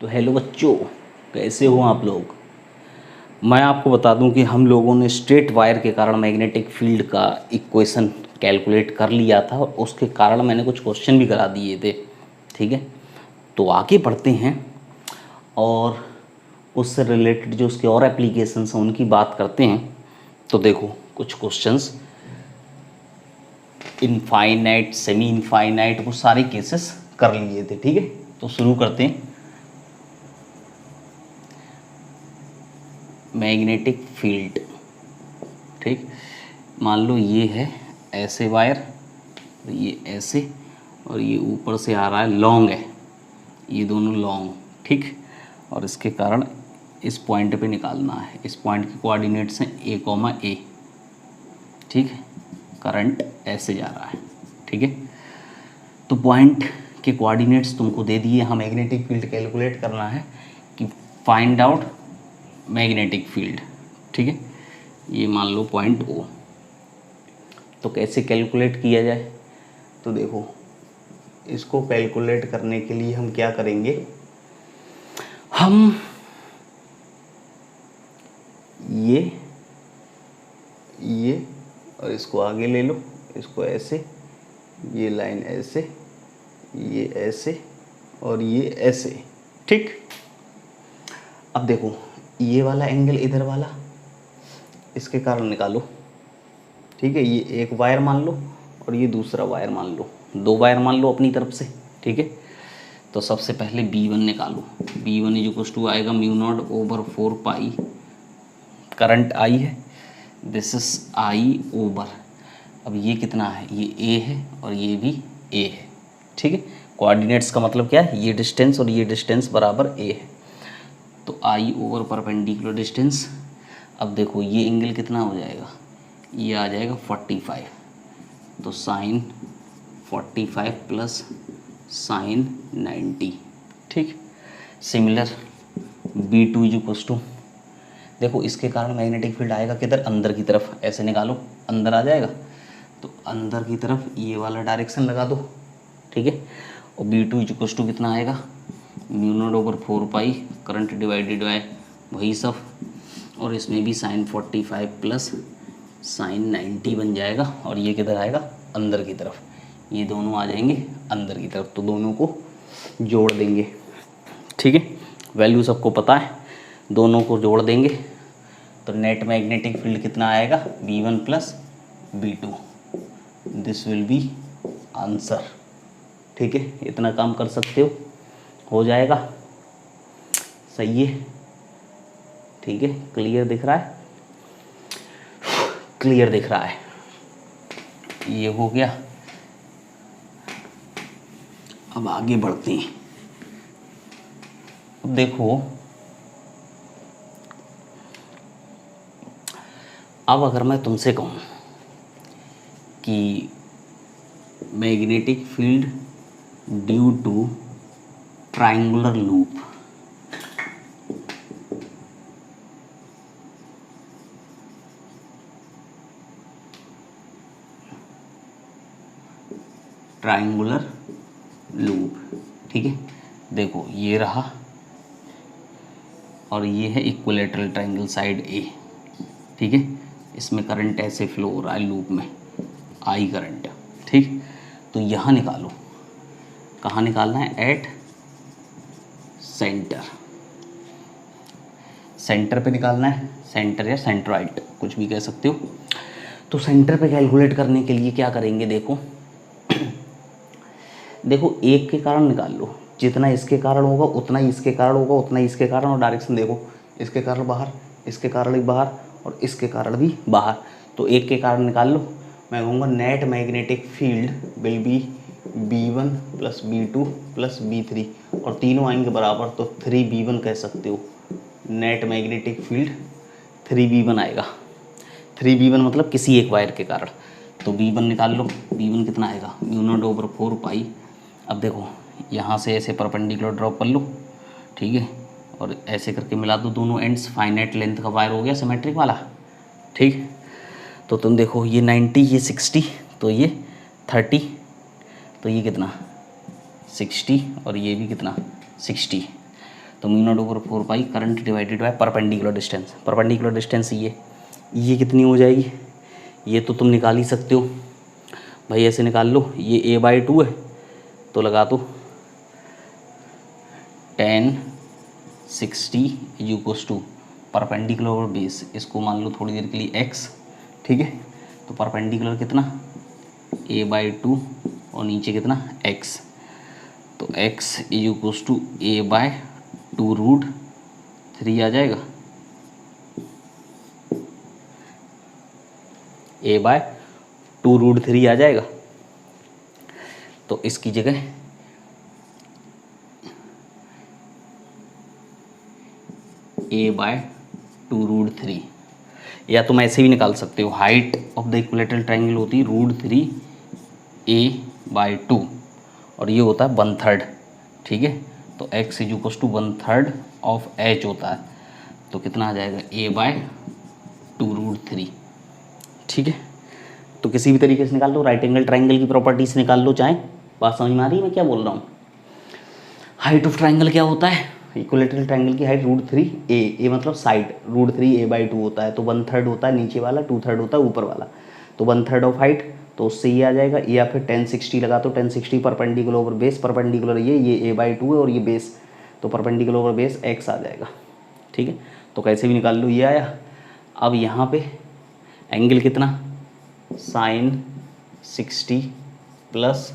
तो हेलो बच्चों, कैसे हो आप लोग। मैं आपको बता दूं कि हम लोगों ने स्ट्रेट वायर के कारण मैग्नेटिक फील्ड का इक्वेशन कैलकुलेट कर लिया था और उसके कारण मैंने कुछ क्वेश्चन भी करा दिए थे। ठीक है, तो आगे बढ़ते हैं और उससे रिलेटेड जो उसके और एप्लीकेशंस हैं उनकी बात करते हैं। तो देखो कुछ क्वेश्चंस इनफाइनाइट, सेमी इनफाइनाइट, वो सारे केसेस कर लिए थे। ठीक है, तो शुरू करते हैं। मैग्नेटिक फील्ड, ठीक, मान लो ये है ऐसे वायर, ये ऐसे, और ये ऊपर से आ रहा है, लॉन्ग है, ये दोनों लॉन्ग, ठीक, और इसके कारण इस पॉइंट पे निकालना है। इस पॉइंट के कोऑर्डिनेट्स हैं a, ठीक है, करंट ऐसे जा रहा है। ठीक है, तो पॉइंट के कोऑर्डिनेट्स तुमको दे दिए। यहाँ मैग्नेटिक फील्ड कैलकुलेट करना है कि फाइंड आउट मैग्नेटिक फील्ड। ठीक है, ये मान लो पॉइंट O। तो कैसे कैलकुलेट किया जाए, तो देखो इसको कैलकुलेट करने के लिए हम क्या करेंगे, हम ये और इसको आगे ले लो, इसको ऐसे, ये लाइन ऐसे, ये ऐसे और ये ऐसे। ठीक, अब देखो ये वाला एंगल इधर वाला, इसके कारण निकालो। ठीक है, ये एक वायर मान लो और ये दूसरा वायर मान लो, दो वायर मान लो अपनी तरफ से। ठीक है, तो सबसे पहले B1 निकालो। B1 इज इक्वल टू आएगा μ0/4 पाई, करंट I है, दिस इज I ओवर, अब ये कितना है, ये A है और ये भी A है। ठीक है, कोऑर्डिनेट्स का मतलब क्या है, ये डिस्टेंस और ये डिस्टेंस बराबर A है, तो I ओवर परपेंडिकुलर डिस्टेंस। अब देखो ये एंगल कितना हो जाएगा, ये आ जाएगा 45, तो साइन 45 प्लस साइन 90। ठीक, similar B2 is equal to, देखो इसके कारण मैग्नेटिक फील्ड आएगा किधर, अंदर की तरफ, ऐसे निकालो, अंदर आ जाएगा, तो अंदर की तरफ ये वाला डायरेक्शन लगा दो। ठीक है, और B2 इज इक्वल टू कितना आएगा, μ0/4 पाई, करंट डिवाइडेड बाय वही सब, और इसमें भी साइन 45 प्लस साइन 90 बन जाएगा, और ये किधर आएगा, अंदर की तरफ, ये दोनों आ जाएंगे अंदर की तरफ, तो दोनों को जोड़ देंगे। ठीक है, वैल्यू सबको पता है, दोनों को जोड़ देंगे तो नेट मैग्नेटिक फील्ड कितना आएगा, V1 plus B2, this will be answer. ठीक है, इतना काम कर सकते हो जाएगा, सही है। ठीक है, क्लियर दिख रहा है, क्लियर दिख रहा है, ये हो गया। अब आगे बढ़ते हैं। अब देखो, अब अगर मैं तुमसे कहूँ कि magnetic field due to triangular loop, triangular loop, ठीक है, देखो ये रहा और ये है इक्विलेटरल ट्रायंगल साइड A। ठीक है, इसमें करंट ऐसे फ्लो हो रहा है लूप में, I करंट। ठीक, तो यहाँ निकालो, कहाँ निकालना है, एट सेंटर, सेंटर पे निकालना है, सेंटर या सेंट्रॉइड कुछ भी कह सकते हो। तो सेंटर पे कैलकुलेट करने के लिए क्या करेंगे, देखो देखो एक के कारण निकाल लो, जितना इसके कारण होगा उतना ही इसके कारण होगा, उतना ही इसके कारण, और डायरेक्शन देखो, इसके कारण बाहर, इसके कारण भी बाहर और इसके कारण भी बाहर, तो एक के कारण निकाल लो। मैं कहूँगा net magnetic field will be B1 plus B2 plus B3, और तीनों आएंगे बराबर, तो 3B1 कह सकते हो। नेट मैग्नेटिक फील्ड 3B1 आएगा, 3B1 मतलब किसी एक वायर के कारण, तो B1 निकाल लो, B1 कितना आएगा, μ0/4 पाई। अब देखो यहाँ से ऐसे परपेंडिकुलर ड्रॉप कर लो, ठीक है, और ऐसे करके मिला दो दोनों एंड्स, फाइनाइट लेंथ का वायर हो गया सिमेट्रिक वाला। ठीक, तो तुम देखो ये 90, ये 60, तो ये 30, तो ये कितना 60, और ये भी कितना 60, तो mu not over 4 pi current divided by perpendicular distance. Perpendicular distance ये कितनी हो जाएगी, ये तो तुम निकाल ही सकते हो भाई, ऐसे निकाल लो। ये a/2 है तो लगा दो 1060 इक्वल्स टू परपेंडिकुलर और बेस, इसको मान लो थोड़ी देर के लिए x, ठीक है। तो परपेंडिकुलर कितना a/2 और नीचे कितना x, तो x इक्वल्स टू a/2√3 आ जाएगा, a/2√3 आ जाएगा। तो इसकी जगह a/2√3, या तुम ऐसे भी निकाल सकते हो, height of the equilateral triangle होती है √3 a/2 और ये होता है 1/3, ठीक है। तो x equals to 1/3 of h होता है, तो कितना आ जाएगा a/2√3, ठीक है। तो किसी भी तरीके से निकाल लो, राइट एंगल ट्रायंगल की प्रॉपर्टी से निकाल लो चाहे। बात समझ में आ रही है मैं क्या बोल रहा हूँ। हाइट ऑफ ट्रायंगल क्या होता है, इक्विलेटरल ट्रायंगल की हाइट √3 a मतलब साइड, √3 a/2 होता है, तो 1/3 होता है नीचे वाला, 2/3 होता है ऊपर वाला, तो 1/3 ऑफ हाइट, तो उससे ये आ जाएगा, या फिर 1060 लगा, तो 1060 परपेंडिकुलर ओवर बेस, परपेंडिकुलर ये a/2 है और ये बेस, तो परपेंडिकुलर ओवर बेस x आ जाएगा, ठीक है। तो कैसे भी निकाल लो, ये आया। अब यहाँ पे एंगल कितना, sin 60 प्लस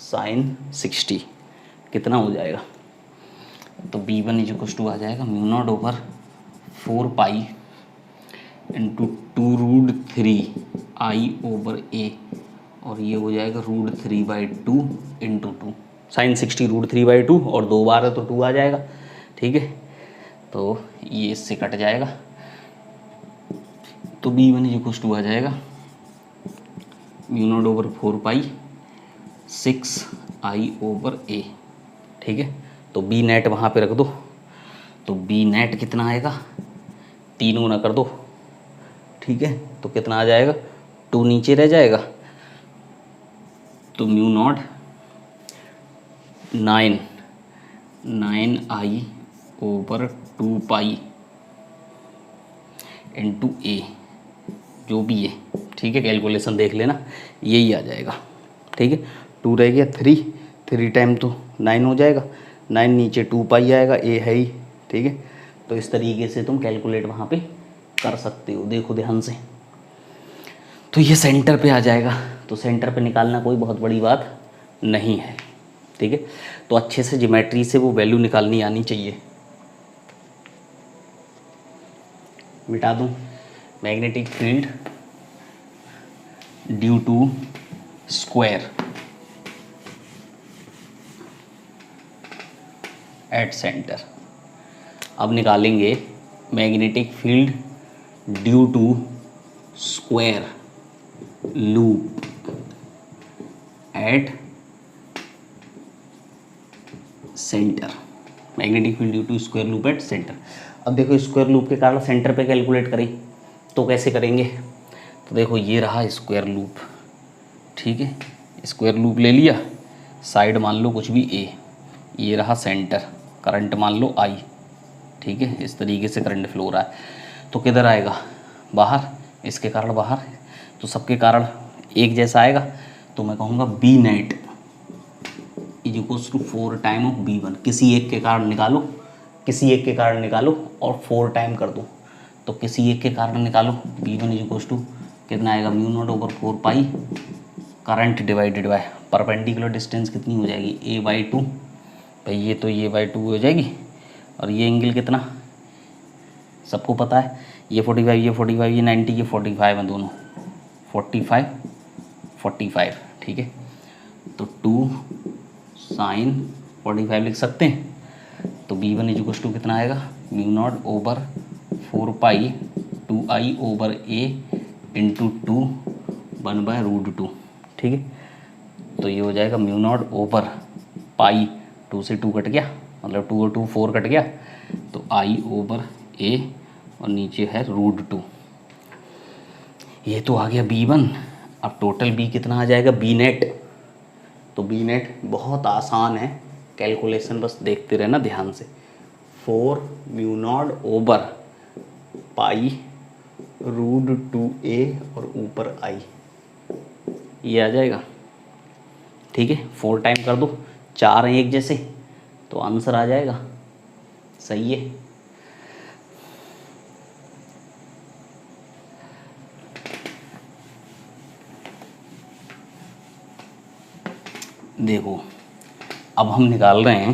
sin 60 कितना हो जाएगा, तो b1 इक्वल्स टू आ जाएगा mu not over 4 pi into 2√3 i over a, और ये हो जाएगा √3/2 इंटू 2, साइन 60 √3/2 और 2 बार है तो 2 आ जाएगा, ठीक है। तो ये इससे कट जाएगा, तो b1 इक्वल्स टू आ जाएगा mu not over 4 pi 6i over a, ठीक है। तो बी नेट वहाँ पे रख दो, तो बी नेट कितना आएगा, 3 गुना कर दो, ठीक है। तो कितना आ जाएगा, 2 नीचे रह जाएगा, तो mu not 9i over 2 pi into a, जो भी है, ठीक है। कैलकुलेशन देख लेना, यही आ जाएगा, ठीक है। 2 रह गया, 3 टाइम तो 9 हो जाएगा, 9 नीचे 2 पाई आएगा, a है ही, ठीक है। तो इस तरीके से तुम कैलकुलेट वहाँ पे कर सकते हो, देखो ध्यान से। तो ये सेंटर पे आ जाएगा, तो सेंटर पे निकालना कोई बहुत बड़ी बात नहीं है, ठीक है। तो अच्छे से ज्योमेट्री से वो वैल्यू निकालनी आनी चाहिए। मिटा दूँ, magnetic field due to square at centre. अब निकालेंगे magnetic field due to square loop at centre, magnetic field due to square loop at centre. अब देखो स्क्वायर लूप के कारण सेंटर पे कैलकुलेट करें तो कैसे करेंगे, तो देखो ये रहा स्क्वायर लूप, ठीक है। स्क्वायर लूप ले लिया, साइड मान लो कुछ भी a, ये रहा सेंटर, करंट मान लो I, ठीक है। इस तरीके से करंट फ्लो हो रहा है, तो किधर आएगा, बाहर, इसके कारण बाहर, तो सबके कारण एक जैसा आएगा, तो मैं कहूँगा B net is equals to 4 time of b1। किसी एक के कारण निकालो, किसी एक के कारण निकालो और 4 टाइम कर दो, तो किसी एक के कारण निकालो, b1 इज इक्वल्स टू कितना आएगा, mu not over 4 pi current divided by perpendicular distance कितनी हो जाएगी, a/2, भाई ये तो a/2 हो जाएगी, और ये एंगल कितना सबको पता है, ये 45, ये 45, ये 90, ये 45 है, दोनों 45 45, ठीक है। तो 2 साइन 45 लिख सकते हैं, तो b1 इक्वल्स टू कितना आएगा, mu not over 4 pi 2i over a into 2 1/√2, ठीक है। तो ये हो जाएगा म्यू नॉट ओवर पाई, 2 से 2 कट गया, मतलब 2 और 2 4 कट गया, तो i ओवर a और नीचे है √2। ये तो आ गया b1। अब टोटल b कितना आ जाएगा, b नेट, तो b नेट बहुत आसान है कैलकुलेशन, बस देखते रहना ध्यान से। 4 mu not over pi root 2a और ऊपर i, ये आ जाएगा। ठीक है, 4 टाइम कर दो, 4 हैं एक जैसे, तो आंसर आ जाएगा। सही है। देखो अब हम निकाल रहे हैं,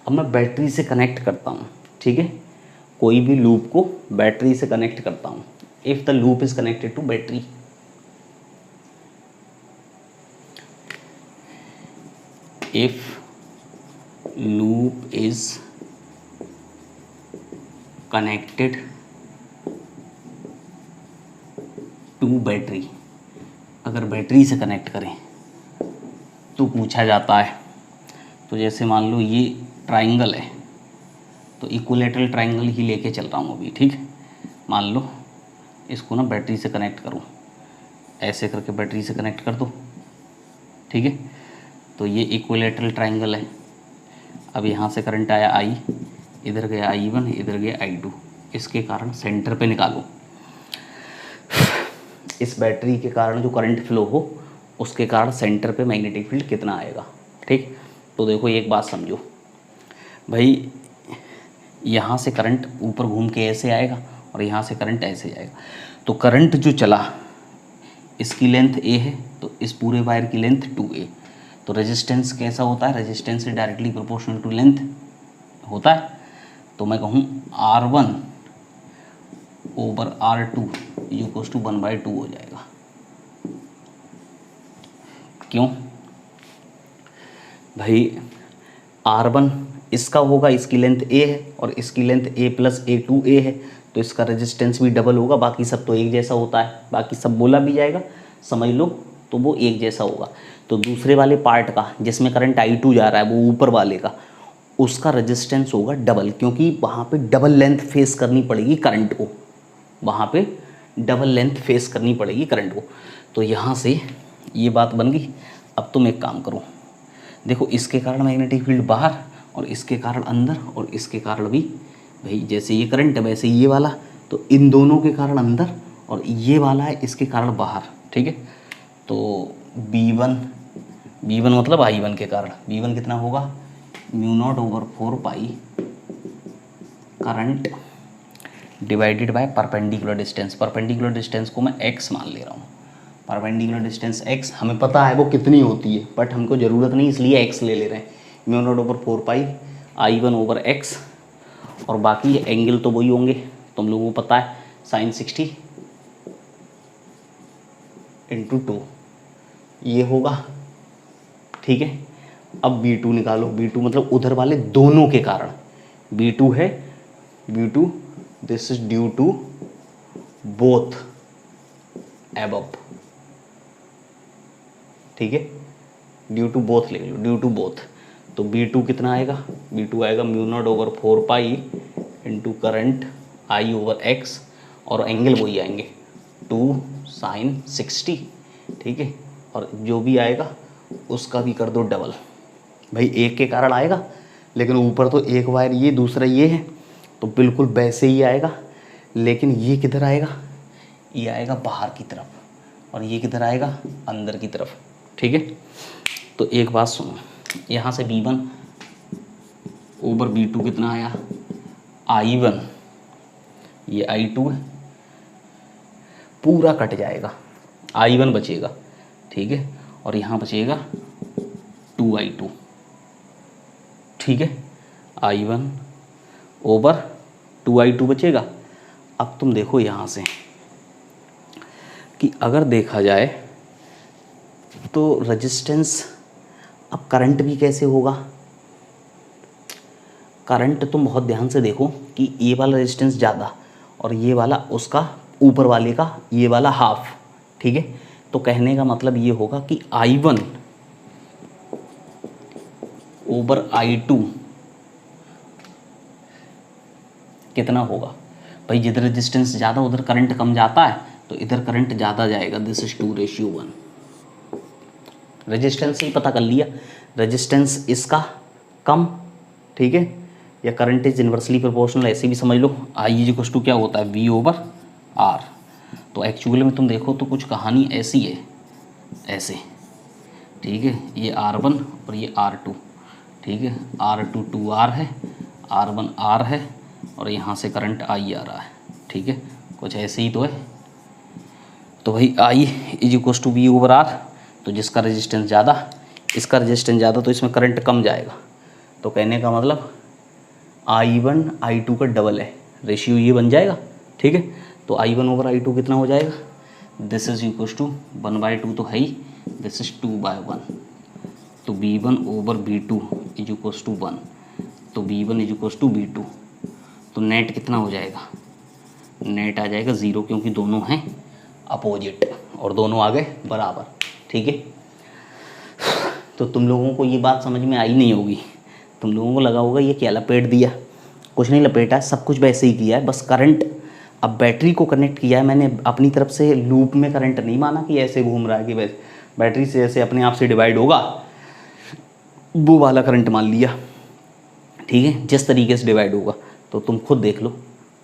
अब मैं बैटरी से कनेक्ट करता हूँ। ठीक है, कोई भी लूप को बैटरी से कनेक्ट करता हूँ। If the loop is connected to battery, if loop is connected to battery, अगर बैटरी से कनेक्ट करें तो पूछा जाता है। तो जैसे मान लो ये ट्राइंगल है, तो इक्विलैटरल ट्राइंगल ही लेके चल रहा हूँ अभी। ठीक, मान लो इसको ना बैटरी से कनेक्ट करूँ, ऐसे करके बैटरी से कनेक्ट कर दो। ठीक है, तो ये इक्विलैटरल ट्राइंगल है। अब यहाँ से करंट आया I, इधर गया I1, इधर गया I2, इसके कारण सेंटर पे निकालो। इस बैटरी के कारण जो करंट फ्लो हो उसके कारण सेंटर पे मैग्नेटिक फील्ड कितना आएगा। ठीक, तो देखो एक बात समझो भाई, यहाँ से करंट ऊपर घूम के ऐसे आएगा और यहाँ से करंट ऐसे आएगा। तो करंट जो चला इसकी लेंथ A है, तो इस पूरे वायर की लेंथ 2A। तो रेजिस्टेंस कैसा होता है, रेजिस्टेंस से डायरेक्टली प्रोपोर्शनल टू लेंथ होता है। तो मैं कहूँ R1 over R2 equals to 1/2 हो जाएगा। क्यों भाई, R1 इसका होगा, इसकी लेंथ A है और इसकी लेंथ A प्लस A2A है, तो इसका रेजिस्टेंस भी डबल होगा। बाकी सब तो एक जैसा होता है, बाकी सब बोला भी जाएगा, समझ लो, तो वो एक जैसा होगा। तो दूसरे वाले पार्ट का जिसमें करंट I2 जा रहा है, वो ऊपर वाले का, उसका रेजिस्टेंस होगा डबल, क्योंकि वहाँ पे डबल लेंथ फेस करनी पड़ेगी करंट को, वहाँ पे डबल लेंथ फेस करनी पड़ेगी करंट को। तो यहाँ से ये बात बन गई। अब तुम एक काम करो, देखो इसके कारण मैग्नेटिक फील्ड बाहर और इसके कारण अंदर और इसके कारण भी, भाई जैसे ये करंट है वैसे ये वाला, तो इन दोनों के कारण अंदर और ये वाला है इसके कारण बाहर। ठीक है, तो B1 मतलब I1 के कारण, B1 कितना होगा, mu naught over 4 pi current divided by perpendicular distance. Perpendicular distance को मैं x मान ले रहा हूँ। परपेंडिकुलर डिस्टेंस x हमें पता है वो कितनी होती है, बट हमको ज़रूरत नहीं इसलिए x ले रहे हैं। म्यू नॉट ओवर 4 पाई I1 ओवर x, और बाकी एंगल तो वही होंगे, तुम लोगों को पता है, sin 60 इंटू 2 ये होगा। ठीक है, अब B2 निकालो। B2 मतलब उधर वाले दोनों के कारण, B2 है, B2 this is due to both above. ठीक है, ड्यू टू बोथ ले लो, ड्यू टू बोथ। तो B2 कितना आएगा, B2 आएगा mu not over 4 pi into current I over x, और एंगल वही आएंगे 2 sin 60। ठीक है, और जो भी आएगा उसका भी कर दो डबल। भाई एक के कारण आएगा, लेकिन ऊपर तो एक वायर ये, दूसरा ये है, तो बिल्कुल वैसे ही आएगा। लेकिन ये किधर आएगा, ये आएगा बाहर की तरफ, और ये किधर आएगा, अंदर की तरफ। ठीक है, तो एक बात सुनो, यहाँ से B1 ओवर B2 कितना आया, I1, ये I2 है, पूरा कट जाएगा, I1 बचेगा। ठीक है, और यहाँ बचेगा 2I2। ठीक है, I1 ओवर 2I2 बचेगा। अब तुम देखो यहाँ से कि अगर देखा जाए तो रेजिस्टेंस, अब करंट भी कैसे होगा, करंट तुम बहुत ध्यान से देखो कि ये वाला रेजिस्टेंस ज़्यादा और ये वाला उसका ऊपर वाले का ये वाला हाफ। ठीक है, तो कहने का मतलब ये होगा कि I1 ओवर I2 कितना होगा। भाई जिधर रेजिस्टेंस ज़्यादा उधर करंट कम जाता है, तो इधर करंट ज़्यादा जाएगा। This is 2:1। रेजिस्टेंस ही पता कर लिया, रेजिस्टेंस इसका कम, ठीक है, या करंट इज इन्वर्सली प्रोपोर्शनल ऐसे भी समझ लो। आई इज इक्वल टू क्या होता है V ओवर आर। तो एक्चुअली में तुम देखो तो कुछ कहानी ऐसी है, ऐसे, ठीक है, ये R1 और ये R2, ठीक है, R2 2R है, R1 R है, और यहाँ से करंट I आ रहा है, ठीक है, कुछ ऐसे ही तो है। तो भाई I is equal to V over R, तो जिसका रेजिस्टेंस ज़्यादा, इसका रेजिस्टेंस ज़्यादा, तो इसमें करंट कम जाएगा। तो कहने का मतलब I1 I2 का डबल है, रेशियो ये बन जाएगा, ठीक है। तो I1 ओवर I2 कितना हो जाएगा, दिस इज इक्वल टू 1/2 तो है ही, दिस इज 2/1, तो B1 over B2 is equal to 1, तो B1 is equal to B2। तो नेट कितना हो जाएगा, नेट आ जाएगा 0, क्योंकि दोनों हैं अपोजिट और दोनों आ गए बराबर, ठीक है। तो तुम लोगों को ये बात समझ में आई नहीं होगी, तुम लोगों को लगा होगा ये क्या लपेट दिया, कुछ नहीं लपेटा है, सब कुछ वैसे ही किया है, बस करंट अब बैटरी को कनेक्ट किया है मैंने अपनी तरफ से, लूप में करंट नहीं माना कि ऐसे घूम रहा है कि वैसे बैटरी से ऐसे अपने आप से डिवाइड होगा, वो वाला करंट मान लिया, ठीक है, जिस तरीके से डिवाइड होगा। तो तुम खुद देख लो,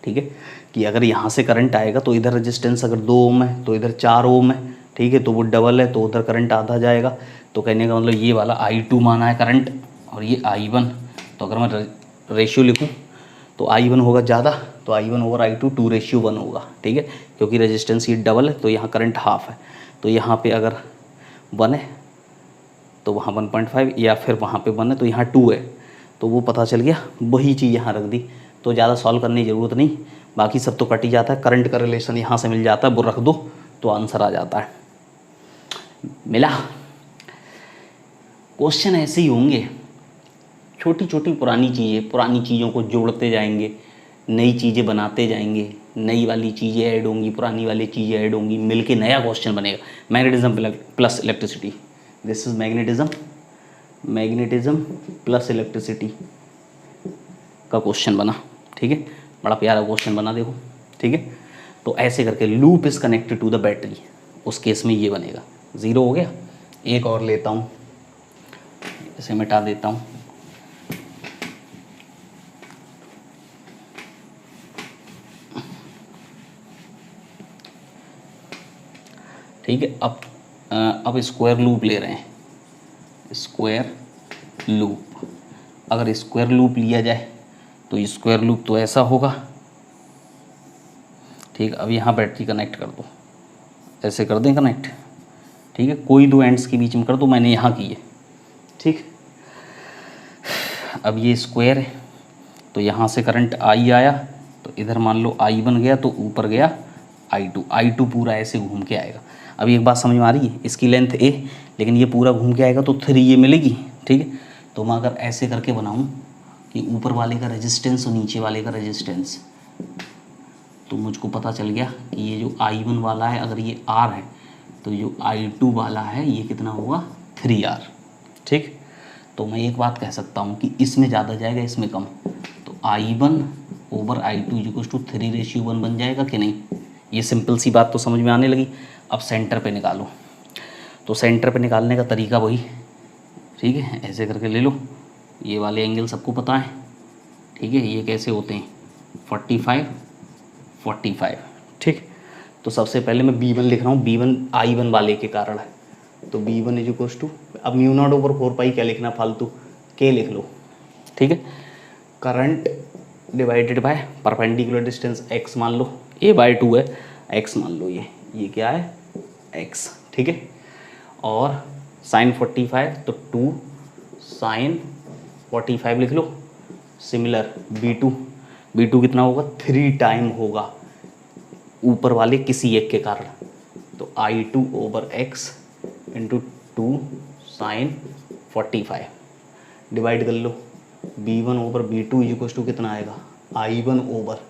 ठीक है, कि अगर यहाँ से करंट आएगा तो इधर रेजिस्टेंस अगर 2 ओम है तो इधर 4 ओम है, ठीक है, तो वो डबल है तो उधर करंट आधा जाएगा। तो कहने का मतलब ये वाला I2 माना है करंट और ये I1। तो अगर मैं रेशियो लिखूँ तो I1 होगा ज़्यादा, तो I1 ओवर I2 2:1 होगा, ठीक है, क्योंकि रेजिस्टेंस ये डबल है तो यहाँ करंट हाफ है। तो यहाँ पे अगर 1 है तो वहाँ 1.5, या फिर वहाँ पे 1 है तो यहाँ 2 है, तो वो पता चल गया, वही चीज़ यहाँ रख दी। तो ज़्यादा सॉल्व करने की ज़रूरत नहीं, बाकी सब तो कट ही जाता है, करंट का रिलेशन यहाँ से मिल जाता है, वो रख दो तो आंसर आ जाता है। मिला। क्वेश्चन ऐसे ही होंगे, छोटी छोटी पुरानी चीज़ों को जोड़ते जाएंगे, नई चीज़ें बनाते जाएंगे, नई वाली चीज़ें ऐड होंगी, पुरानी वाली चीज़ें ऐड होंगी, मिलके नया क्वेश्चन बनेगा। Magnetism plus electricity, this is magnetism plus electricity का क्वेश्चन बना, ठीक है, बड़ा प्यारा क्वेश्चन बना देखो, ठीक है। तो ऐसे करके loop is connected to the battery, उस केस में ये बनेगा। 0 हो गया। एक और लेता हूँ, इसे मिटा देता हूँ, ठीक है। अब स्क्वायर लूप ले रहे हैं, स्क्वायर लूप। अगर स्क्वायर लूप लिया जाए तो स्क्वायर लूप तो ऐसा होगा, ठीक है। अब यहाँ बैटरी कनेक्ट कर दो, ऐसे कर दें कनेक्ट, ठीक है, कोई 2 एंड्स के बीच में कर दो, मैंने यहाँ की है, ठीक। अब ये स्क्वायर है तो यहाँ से करंट I आया, तो इधर मान लो I बन गया, तो ऊपर गया I2 पूरा ऐसे घूम के आएगा। अभी एक बात समझ में आ रही है, इसकी लेंथ A, लेकिन ये पूरा घूम के आएगा तो 3 ये मिलेगी, ठीक है। तो मैं अगर ऐसे करके बनाऊँ कि ऊपर वाले का रेजिस्टेंस और नीचे वाले का रेजिस्टेंस, तो मुझको पता चल गया कि ये जो I1 वाला है अगर ये R है, तो जो I2 वाला है ये कितना होगा 3R, ठीक। तो मैं एक बात कह सकता हूँ कि इसमें ज़्यादा जाएगा, इसमें कम, तो I1 over I2 equal to 3:1 बन जाएगा कि नहीं। ये सिंपल सी बात तो समझ में आने लगी। अब सेंटर पे निकालो, तो सेंटर पे निकालने का तरीका वही, ठीक है, ऐसे करके ले लो, ये वाले एंगल सबको पता है, ठीक है, ये कैसे होते हैं 45, ठीक। तो सबसे पहले मैं B1 लिख रहा हूँ, B1 I1 वाले के कारण है, तो B1 इज इक्वल टू, अब μ0 ओवर 4 पाई क्या लिखना फालतू, K लिख लो, ठीक है। Current divided by perpendicular distance x मान लो, A/2 है, x मान लो, ये क्या है x, ठीक है। और sin 45 तो 2 sin 45 लिख लो। सिमिलर B2 कितना होगा 3 टाइम होगा ऊपर वाले किसी एक के कारण, तो I2 over x into 2 sin 45 divide कर लो। B1 over B2 is equal to कितना आएगा I1 ओवर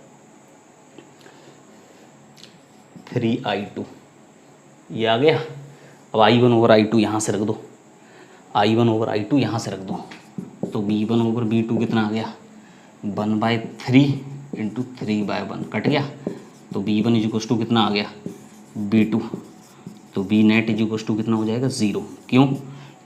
3I2, ये आ गया। अब I1 ओवर I2 यहाँ से रख दो, I1 ओवर I2 यहाँ से रख दो, तो B1 ओवर B2 कितना आ गया 1/3 इंटू 3/1 कट गया, तो B1 इज इक्वल टू कितना आ गया B2, तो B net is equal to कितना हो जाएगा 0। क्यों?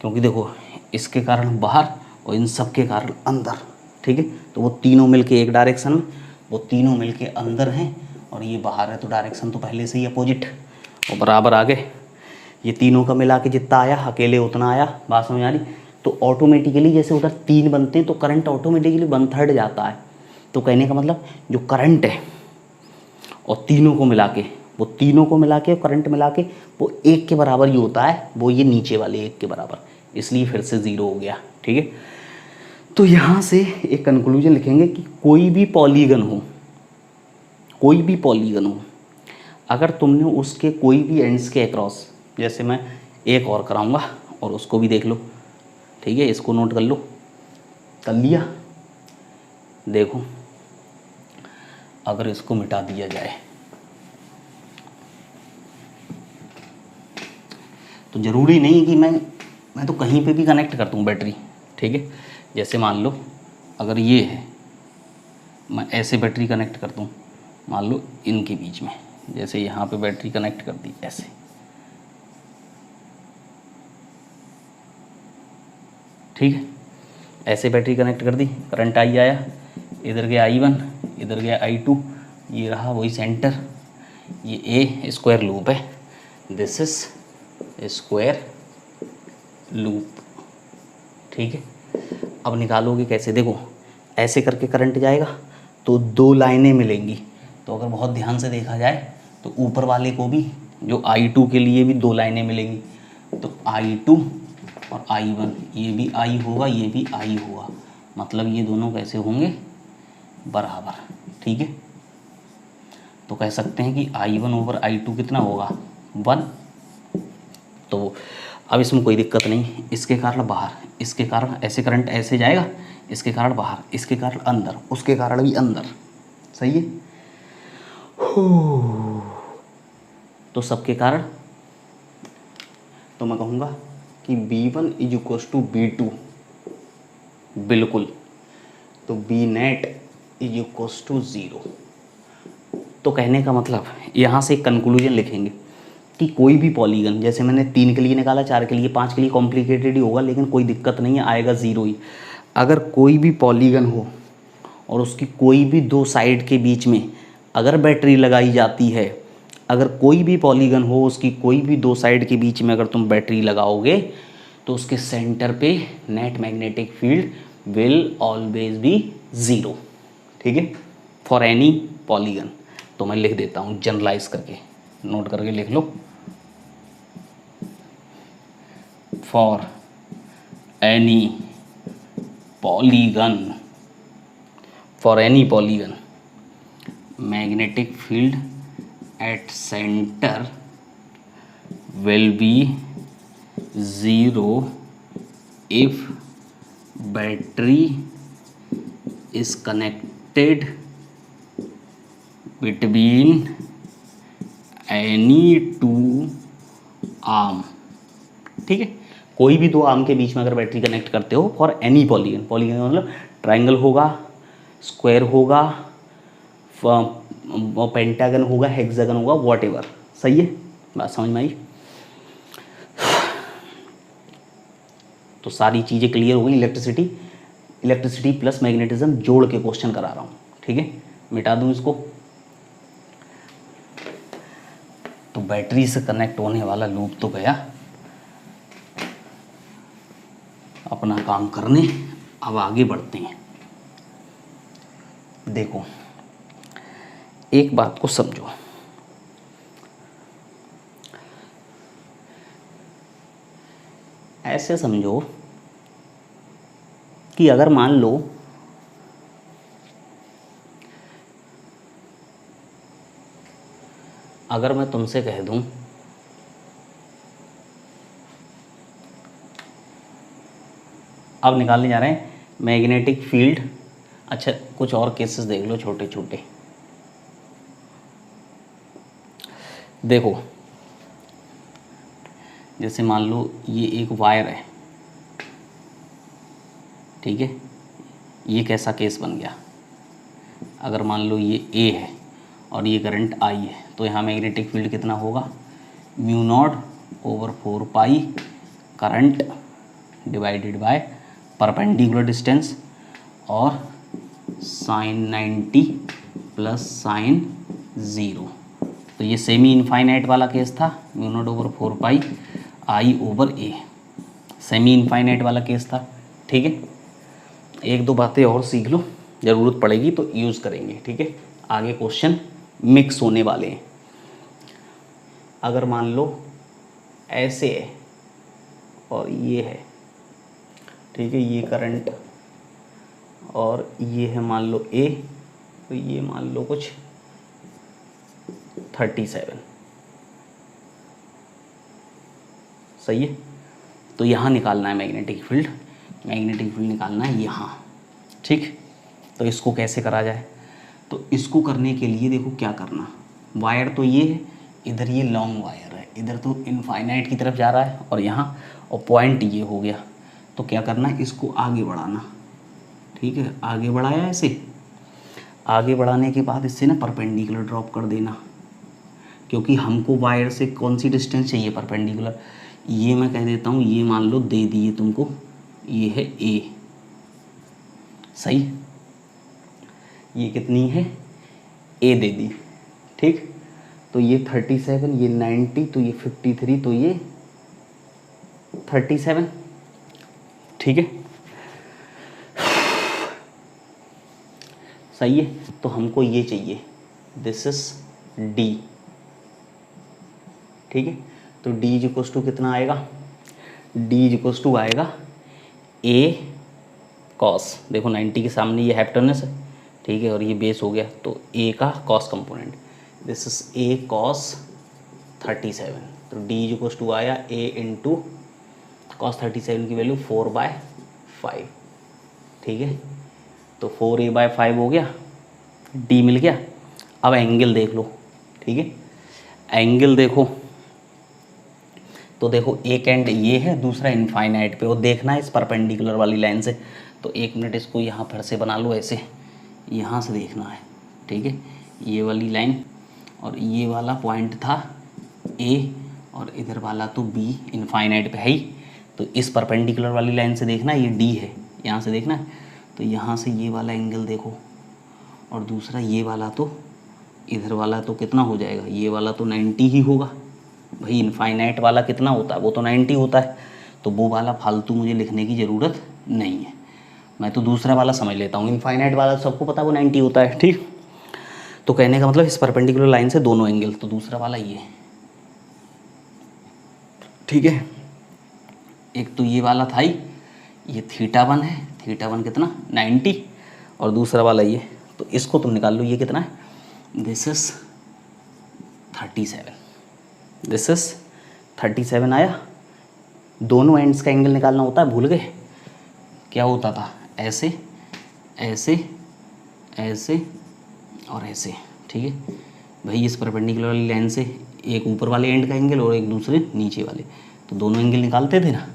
क्योंकि देखो इसके कारण बाहर और इन सब के कारण अंदर, ठीक है। तो वो तीनों मिलके एक डायरेक्शन में, वो तीनों मिलके अंदर हैं और ये बाहर है, तो डायरेक्शन तो पहले से ही अपोजिट और बराबर आ गए। ये तीनों का मिला के जितना आया अकेले उतना आया। बात समझ आ रही? तो ऑटोमेटिकली जैसे उधर 3 बनते हैं तो करंट ऑटोमेटिकली 1/3 जाता है। तो कहने का मतलब जो करंट है और तीनों को मिला के, वो तीनों को मिला के करंट मिला के वो 1 के बराबर ही होता है, वो ये नीचे वाले 1 के बराबर, इसलिए फिर से 0 हो गया। ठीक है। तो यहाँ से एक कंक्लूजन लिखेंगे कि कोई भी पॉलीगन हो, कोई भी पॉलीगन हो, अगर तुमने उसके कोई भी एंड्स के अक्रॉस, जैसे मैं एक और कराऊंगा और उसको भी देख लो, ठीक है, इसको नोट कर लो, कर लिया। देखो अगर इसको मिटा दिया जाए तो ज़रूरी नहीं कि मैं तो कहीं पे भी कनेक्ट कर दूँ बैटरी, ठीक है। जैसे मान लो अगर ये है, मैं ऐसे बैटरी कनेक्ट कर दूँ, मान लो इनके बीच में, जैसे यहाँ पे बैटरी कनेक्ट कर दी ऐसे, ठीक है, ऐसे बैटरी कनेक्ट कर दी, करंट आई आया, इधर गया I1, इधर गया I2, ये रहा वही सेंटर, ये ए स्क्वायर लूप है, दिस इज स्क्वायर लूप, ठीक है। अब निकालोगे कैसे? देखो ऐसे करके करंट जाएगा तो 2 लाइनें मिलेंगी, तो अगर बहुत ध्यान से देखा जाए तो ऊपर वाले को भी, जो I2 के लिए भी 2 लाइनें मिलेंगी, तो I2 और I1, ये भी I होगा, ये भी I होगा, मतलब ये दोनों कैसे होंगे? बराबर, ठीक है। तो कह सकते हैं कि I1 ओवर I2 कितना होगा? 1। तो अब इसमें कोई दिक्कत नहीं, इसके कारण बाहर, इसके कारण ऐसे करंट ऐसे जाएगा, इसके कारण बाहर, इसके कारण अंदर, उसके कारण भी अंदर, सही है। तो सबके कारण तो मैं कहूँगा कि B1 is equals to B2, बिल्कुल, तो B net is equals to 0। तो कहने का मतलब यहाँ से एक कंक्लूजन लिखेंगे कि कोई भी पॉलीगन, जैसे मैंने 3 के लिए निकाला, 4 के लिए, 5 के लिए कॉम्प्लिकेटेड ही होगा, लेकिन कोई दिक्कत नहीं है, आएगा 0 ही। अगर कोई भी पॉलीगन हो और उसकी कोई भी 2 साइड के बीच में अगर बैटरी लगाई जाती है, अगर कोई भी पॉलीगन हो उसकी कोई भी 2 साइड के बीच में अगर तुम बैटरी लगाओगे तो उसके सेंटर पे net magnetic field will always be 0, ठीक है, फॉर एनी पॉलीगन। तो मैं लिख देता हूँ जनरलाइज करके, नोट करके लिख लो, for any polygon, for any polygon magnetic field at center will be 0 if battery is connected between any 2 arm, ठीक है। कोई भी 2 आर्म के बीच में अगर बैटरी कनेक्ट करते हो फॉर एनी पॉलीगन, पॉलीगन मतलब ट्राइंगल होगा, स्क्वायर होगा, पेंटागन होगा, हेक्सागन होगा, व्हाटएवर, सही है, बात समझ में आई। तो सारी चीज़ें क्लियर हो गई। इलेक्ट्रिसिटी प्लस मैग्नेटिज्म जोड़ के क्वेश्चन करा रहा हूँ, ठीक है। मिटा दूँ इसको। तो बैटरी से कनेक्ट होने वाला लूप तो गया, अपना काम करने। अब आगे बढ़ते हैं। देखो एक बात को समझो, ऐसे समझो कि अगर मान लो अगर मैं तुमसे कह दूं अब निकालने जा रहे हैं मैग्नेटिक फील्ड, अच्छा कुछ और केसेस देख लो छोटे छोटे। देखो जैसे मान लो ये एक वायर है, ठीक है, ये कैसा केस बन गया? अगर मान लो ये A है और ये करंट I है, तो यहाँ मैग्नेटिक फील्ड कितना होगा? μ0/4π current divided by perpendicular distance और साइन 90 प्लस साइन 0। तो ये सेमी इनफाइनाइट वाला केस था, mu not over 4 pi I over A, semi infinite वाला केस था। ठीक है, एक दो बातें और सीख लो, ज़रूरत पड़ेगी तो यूज़ करेंगे। ठीक है, आगे क्वेश्चन मिक्स होने वाले हैं। अगर मान लो ऐसे है और ये है, ठीक है, ये करंट और ये है मान लो ए, तो ये मान लो कुछ 37, सही है। तो यहाँ निकालना है मैग्नेटिक फील्ड, मैग्नेटिक फील्ड निकालना है यहाँ। ठीक, तो इसको कैसे करा जाए? तो इसको करने के लिए देखो क्या करना, वायर तो ये है, इधर ये लॉन्ग वायर है, इधर तो इनफाइनाइट की तरफ जा रहा है और यहाँ, और पॉइंट ये हो गया। तो क्या करना है, इसको आगे बढ़ाना। ठीक है, आगे बढ़ाया ऐसे, आगे बढ़ाने के बाद इससे ना परपेंडिकुलर ड्रॉप कर देना, क्योंकि हमको वायर से कौन सी डिस्टेंस चाहिए, परपेंडिकुलर। ये मैं कह देता हूँ, ये मान लो दे दिए तुमको, ये है ए, सही, ये कितनी है, ए दे दी। ठीक, तो ये 37, ये 90, तो ये 53, तो ये 37। ठीक है, सही है। तो हमको ये चाहिए, दिस इज डी। ठीक है, तो डी इज इक्वल्स टू कितना आएगा, डी इज इक्वल्स टू आएगा ए कॉस, देखो 90 के सामने ये हैप्टर्नस है, ठीक है, और ये बेस हो गया, तो ए का cos component, this is a cos 37। तो डी इज इक्वल्स टू आया ए इंटू कॉस 37 की वैल्यू 4/5। ठीक है, तो 4a/5 हो गया, डी मिल गया। अब एंगल देख लो। ठीक है, एंगल देखो, तो देखो एक एंड ये है, दूसरा इनफाइनाइट पे, और देखना है इस परपेंडिकुलर वाली लाइन से। तो एक मिनट इसको यहाँ फिर से बना लो ऐसे, यहाँ से देखना है। ठीक है, ये वाली लाइन और ये वाला पॉइंट था ए, और इधर वाला तो बी इनफाइनाइट पे है ही, तो इस परपेंडिकुलर वाली लाइन से देखना है, ये डी है, यहाँ से देखना है। तो यहाँ से ये वाला एंगल देखो, और दूसरा ये वाला, तो इधर वाला तो कितना हो जाएगा, ये वाला तो 90 ही होगा भाई। इनफाइनाइट वाला कितना होता है, वो तो 90 होता है, तो वो वाला फालतू मुझे लिखने की ज़रूरत नहीं है, मैं तो दूसरा वाला समझ लेता हूँ। इनफाइनाइट वाला सबको पता है वो 90 होता है। ठीक, तो कहने का मतलब इस परपेंडिकुलर लाइन से दोनों एंगल, तो दूसरा वाला ये। ठीक है, एक तो ये वाला था ही, ये θ1 है, θ1 कितना 90, और दूसरा वाला ये, तो इसको तुम निकाल लो, ये कितना है, दिस इज 37, दिस इज 37 आया। दोनों एंड्स का एंगल निकालना होता है, भूल गए क्या होता था, ऐसे ऐसे ऐसे और ऐसे। ठीक है भाई, इस परपेंडिकुलर वाली लाइन से एक ऊपर वाले एंड का एंगल और एक दूसरे नीचे वाले, तो दोनों एंगल निकालते थे ना,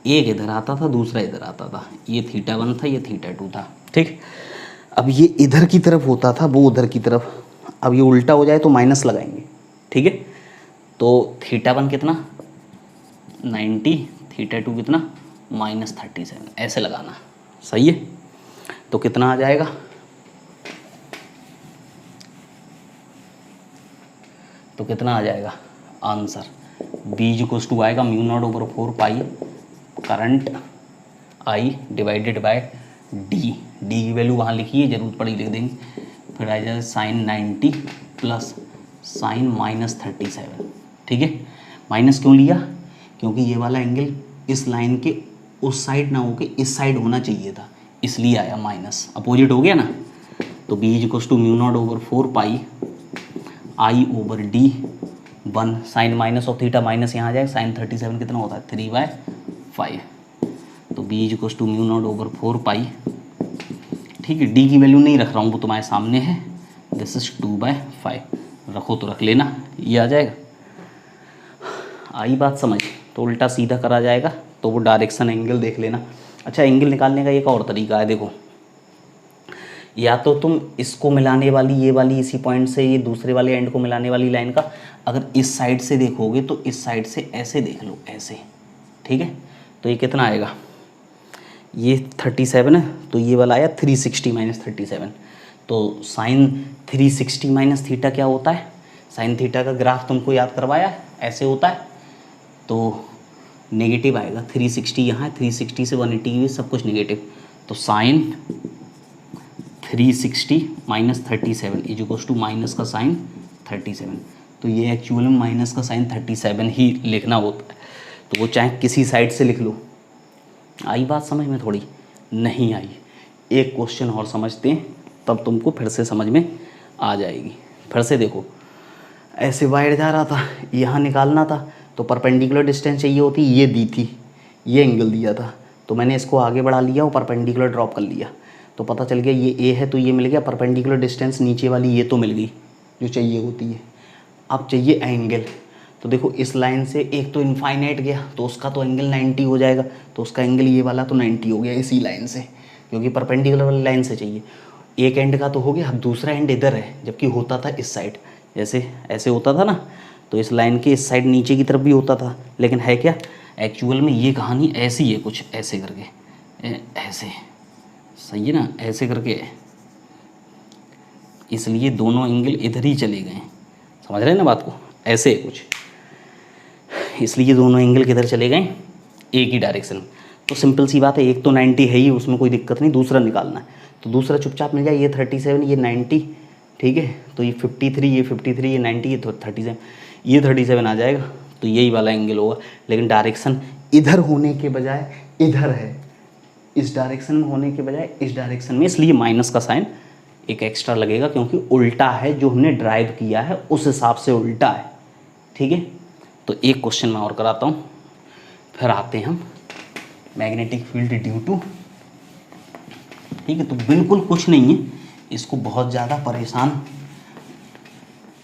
एक इधर आता था, दूसरा इधर आता था, ये θ1 था, ये θ2 था। ठीक, अब ये इधर की तरफ होता था, वो उधर की तरफ, अब ये उल्टा हो जाए तो माइनस लगाएंगे। ठीक है, तो θ1 कितना 90, θ2 कितना -37, ऐसे लगाना, सही है। तो कितना आ जाएगा, तो कितना आ जाएगा आंसर, बी इक्वल्स टू आएगा mu not over 4 pi current I divided by D. D की वैल्यू वहाँ लिखी है, जरूरत पड़ी लिख देंगे। फिर आ जाएगा साइन 90 प्लस साइन -37। ठीक है, माइनस क्यों लिया, क्योंकि ये वाला एंगल इस लाइन के उस साइड ना होके इस साइड होना चाहिए था, इसलिए आया माइनस, अपोजिट हो गया ना। तो B equals to mu not over 4 pi I over D 1, sine minus of theta minus यहाँ आ जाएगा, साइन 37 कितना होता है 3/5। तो B equals to mu not over 4 pi. ठीक है, डी की वैल्यू नहीं रख रहा हूँ, वो तुम्हारे सामने है, दिस इज 2/5, रखो तो रख लेना, ये आ जाएगा। आई बात समझ, तो उल्टा सीधा करा जाएगा, तो वो डायरेक्शन एंगल देख लेना। अच्छा, एंगल निकालने का एक और तरीका है, देखो, या तो तुम इसको मिलाने वाली ये वाली इसी पॉइंट से ये दूसरे वाले एंड को मिलाने वाली लाइन का अगर इस साइड से देखोगे तो इस साइड से ऐसे देख लो, ऐसे। ठीक है, तो ये कितना आएगा, ये 37 है, तो ये वाला आया 360 माइनस 37। तो साइन 360 माइनस थीटा क्या होता है? साइन थीटा का ग्राफ तुमको याद करवाया है, ऐसे होता है, तो नेगेटिव आएगा। 360 यहाँ है, 360 से 180 की सब कुछ नेगेटिव, तो sine 360 minus 37 is equals to minus का साइन 37। तो ये एक्चुअल में माइनस का साइन 37 ही लिखना होता है, तो वो चाहे किसी साइड से लिख लो। आई बात समझ में? थोड़ी नहीं आई, एक क्वेश्चन और समझते हैं तब तुमको फिर से समझ में आ जाएगी। फिर से देखो, ऐसे वायर जा रहा था, यहाँ निकालना था, तो परपेंडिकुलर डिस्टेंस चाहिए होती, ये दी थी, ये एंगल दिया था, तो मैंने इसको आगे बढ़ा लिया और परपेंडिकुलर ड्रॉप कर लिया, तो पता चल गया ये ए है, तो ये मिल गया। परपेंडिकुलर डिस्टेंस नीचे वाली ये तो मिल गई जो चाहिए होती है। अब चाहिए एंगल, तो देखो इस लाइन से एक तो इनफाइनाइट गया, तो उसका तो एंगल 90 हो जाएगा, तो उसका एंगल ये वाला तो 90 हो गया इसी लाइन से, क्योंकि परपेंडिकुलर वाली लाइन से चाहिए। एक एंड का तो हो गया, अब दूसरा एंड इधर है, जबकि होता था इस साइड, जैसे ऐसे होता था ना, तो इस लाइन के इस साइड नीचे की तरफ भी होता था, लेकिन है क्या एक्चुअल में ये कहानी ऐसी है, कुछ ऐसे करके ऐसे, सही है ना, ऐसे करके, इसलिए दोनों एंगल इधर ही चले गए। समझ रहे हैं ना बात को? ऐसे है कुछ, इसलिए दोनों एंगल किधर चले गए? एक ही डायरेक्शन। तो सिंपल सी बात है, एक तो 90 है ही, उसमें कोई दिक्कत नहीं, दूसरा निकालना है, तो दूसरा चुपचाप मिल जाए। ये 37, ये 90, ठीक है, तो ये 53, ये 53, ये 90, ये 37, ये 37 आ जाएगा, तो यही वाला एंगल होगा। लेकिन डायरेक्शन इधर होने के बजाय इधर है, इस डायरेक्शन में होने के बजाय इस डायरेक्शन में, इसलिए माइनस का साइन एक एक्स्ट्रा लगेगा, क्योंकि उल्टा है, जो हमने ड्राइव किया है उस हिसाब से उल्टा है। ठीक है, तो एक क्वेश्चन मैं और कराता हूँ, फिर आते हैं हम मैग्नेटिक फील्ड ड्यू टू। ठीक है, तो बिल्कुल कुछ नहीं है, इसको बहुत ज़्यादा परेशान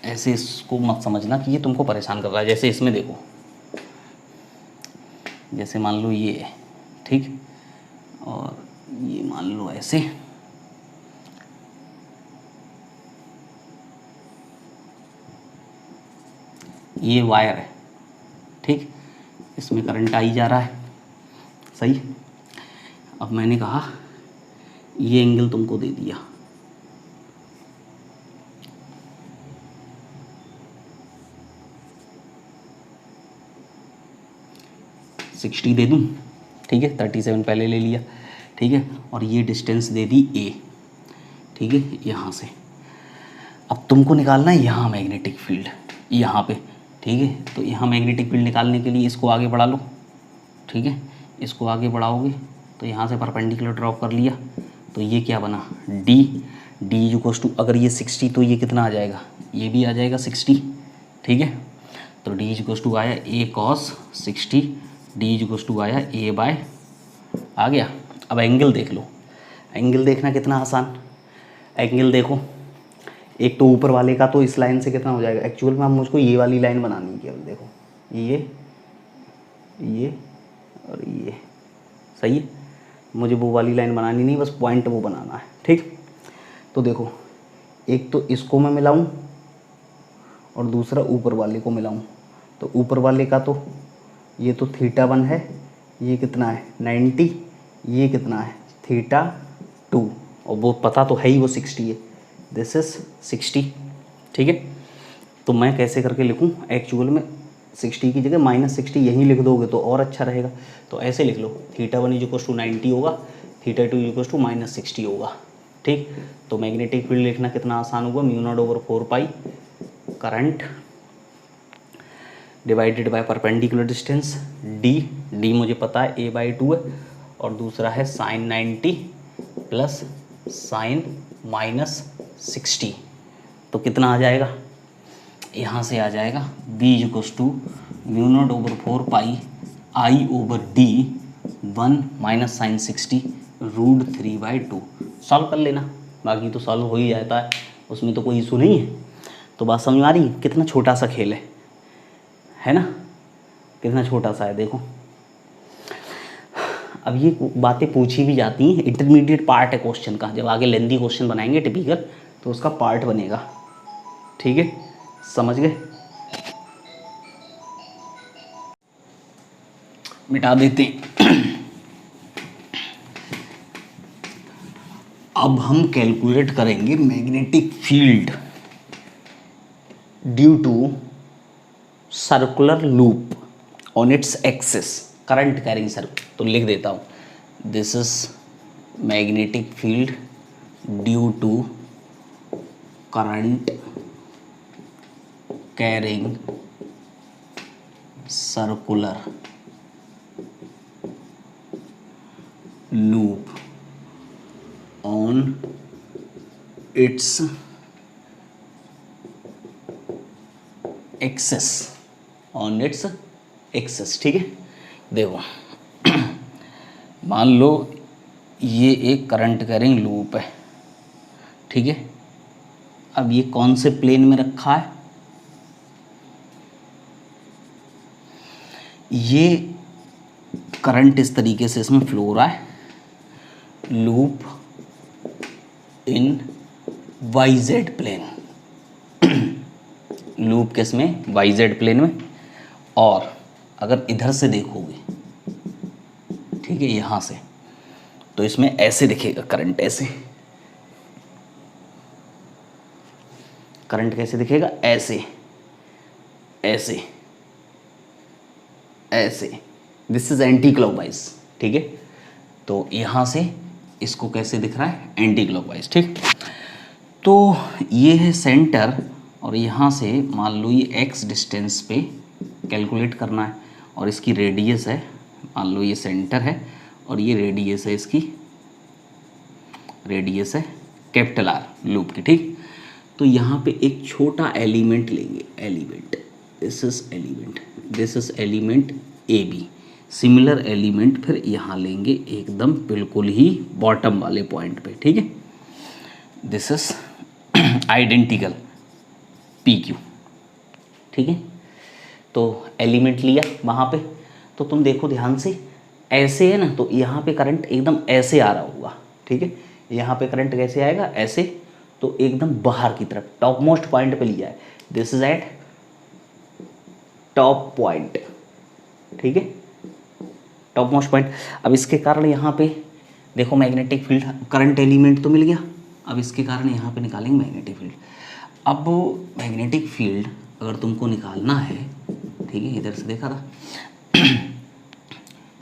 ऐसे इसको मत समझना कि ये तुमको परेशान कर रहा है। जैसे इसमें देखो, जैसे मान लो ये है, ठीक, और ये मान लो ऐसे, ये वायर है, ठीक, इसमें करंट आई जा रहा है, सही। अब मैंने कहा ये एंगल तुमको दे दिया, $60 दे दूँ, ठीक है, 37 पहले ले लिया, ठीक है, और ये डिस्टेंस दे दी A, ठीक है, यहाँ से। अब तुमको निकालना है यहाँ मैग्नेटिक फील्ड, यहाँ पे, ठीक है, तो यहाँ मैग्नेटिक फील्ड निकालने के लिए इसको आगे बढ़ा लो, ठीक है, इसको आगे बढ़ाओगे तो यहाँ से परपेंडिकुलर ड्रॉप कर लिया, तो ये क्या बना D इक्वल्स टू, अगर ये 60 तो ये कितना आ जाएगा, ये भी आ जाएगा 60, ठीक है, तो D इक्वल्स टू आया A cos 60, D equals to आया A बाय, आ गया। अब एंगल देख लो, एंगल देखना कितना आसान, एंगल देखो, एक तो ऊपर वाले का तो इस लाइन से कितना हो जाएगा, एक्चुअल में अब मुझको ये वाली लाइन बनानी है केवल, देखो ये और ये, सही है, मुझे वो वाली लाइन बनानी नहीं, बस पॉइंट वो बनाना है, ठीक। तो देखो, एक तो इसको मैं मिलाऊं और दूसरा ऊपर वाले को मिलाऊं, तो ऊपर वाले का तो ये तो θ1 है, ये कितना है 90, ये कितना है θ2, और वो पता तो है ही, वो 60 है, दिस इज 60, ठीक है। तो मैं कैसे करके लिखूं, एक्चुअल में 60 की जगह -60 यहीं लिख दोगे तो और अच्छा रहेगा, तो ऐसे लिख लो, θ1 इक्वल्स टू 90 होगा, θ2 इक्वल्स टू -60 होगा, ठीक। तो मैग्नेटिक फील्ड लिखना कितना आसान होगा, μ0/4π current divided by perpendicular distance D मुझे पता है A/2 है, और दूसरा है साइन 90 प्लस साइन -60, तो कितना आ जाएगा, यहाँ से आ जाएगा B इक्वल्स टू μ0/4π I/D 1 माइनस साइन 60 √3/2। सॉल्व कर लेना, बाकी तो सॉल्व हो ही जाता है, उसमें तो कोई इशू नहीं है। तो बात समझ में आ रही है, कितना छोटा सा खेल है ना, कितना छोटा सा है, देखो। अब ये बातें पूछी भी जाती हैं, इंटरमीडिएट पार्ट है क्वेश्चन का, जब आगे लेंदी क्वेश्चन बनाएंगे टिपिकल, तो उसका पार्ट बनेगा, ठीक है, समझ गए। मिटा देते हैं अब हम कैलकुलेट करेंगे magnetic field due to circular loop on its axis current carrying circuit. तो लिख देता हूँ, this is magnetic field due to current carrying circular loop on its axis, on its axis। ठीक है, देखो मान लो ये एक करंट कैरिंग लूप है, ठीक है। अब ये कौन से प्लेन में रखा है, ये करंट इस तरीके से इसमें फ्लो हो रहा है, loop in YZ plane, loop किस में, YZ प्लेन में। और अगर इधर से देखोगे, ठीक है, यहाँ से, तो इसमें ऐसे दिखेगा करंट, ऐसे करंट कैसे दिखेगा, ऐसे ऐसे ऐसे, दिस इज एंटी क्लॉकवाइज, ठीक है। तो यहाँ से इसको कैसे दिख रहा है, एंटी क्लॉकवाइज, ठीक। तो ये है सेंटर, और यहाँ से मान लो ये x डिस्टेंस पे कैलकुलेट करना है, और इसकी रेडियस है, मान लो ये सेंटर है और ये रेडियस है, इसकी रेडियस है कैपिटल R लूप की, ठीक। तो यहाँ पे एक छोटा एलिमेंट लेंगे, element, this is element, this is element AB, similar element फिर यहाँ लेंगे एकदम बिल्कुल ही बॉटम वाले पॉइंट पे, ठीक है। दिस इज आइडेंटिकल PQ, ठीक है। तो एलिमेंट लिया वहाँ पे, तो तुम देखो ध्यान से, ऐसे है ना, तो यहाँ पे करंट एकदम ऐसे आ रहा होगा, ठीक है। यहाँ पे करंट कैसे आएगा, ऐसे, तो एकदम बाहर की तरफ टॉप मोस्ट पॉइंट पे लिया है, this is eight top point, ठीक है, टॉप मोस्ट पॉइंट। अब इसके कारण यहाँ पे देखो मैग्नेटिक फील्ड, करंट एलिमेंट तो मिल गया, अब इसके कारण यहाँ पे निकालेंगे मैग्नेटिक फील्ड। अब मैग्नेटिक फील्ड अगर तुमको निकालना है, ठीक है, इधर से देखा था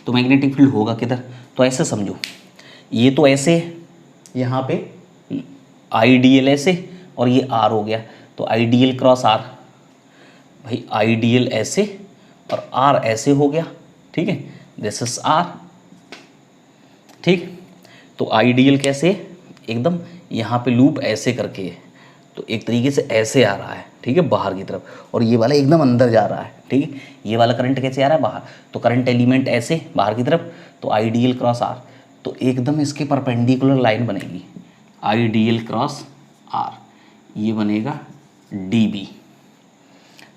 तो मैग्नेटिक फील्ड होगा किधर, तो ऐसे समझो, ये तो ऐसे यहाँ पे आइडियल ऐसे, और ये R हो गया, तो आइडियल क्रॉस R, भाई आइडियल ऐसे और R ऐसे हो गया, ठीक है, दिस इज R, ठीक। तो आइडियल कैसे, एकदम यहाँ पे लूप ऐसे करके है, तो एक तरीके से ऐसे आ रहा है, ठीक है, बाहर की तरफ, और ये वाला एकदम अंदर जा रहा है, ठीक है। ये वाला करंट कैसे आ रहा है, बाहर, तो करंट एलिमेंट ऐसे बाहर की तरफ, तो आइडियल क्रॉस R, तो एकदम इसके परपेंडिकुलर लाइन बनेगी, आइडियल क्रॉस R, ये बनेगा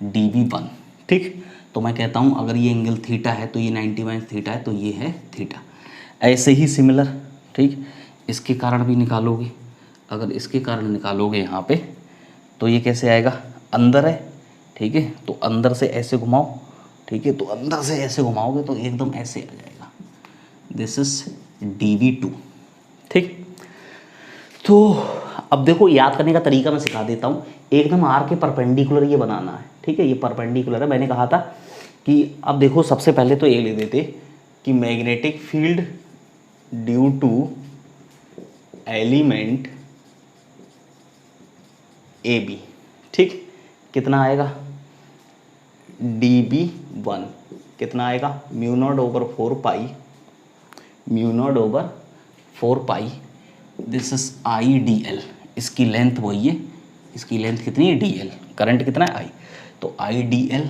DB1, ठीक। तो मैं कहता हूँ अगर ये एंगल थीटा है तो ये 90 - थीटा है, तो ये है थीटा। ऐसे ही सिमिलर, ठीक, इसके कारण भी निकालोगे, अगर इसके कारण निकालोगे यहाँ पे, तो ये कैसे आएगा, अंदर है, ठीक है, तो अंदर से ऐसे घुमाओ, ठीक है, तो अंदर से ऐसे घुमाओगे तो एकदम ऐसे आ जाएगा, दिस इज DB2, ठीक। तो अब देखो याद करने का तरीका मैं सिखा देता हूँ, एकदम R के परपेंडिकुलर ये बनाना है, ठीक है, ये परपेंडिकुलर है। मैंने कहा था कि अब देखो सबसे पहले तो ये ले देते कि magnetic field due to element AB, ठीक, कितना आएगा, DB1 कितना आएगा, μ0/4 पाई, दिस इज IDL, इसकी लेंथ वही है, इसकी लेंथ कितनी है, DL, करंट कितना है I, तो IDL,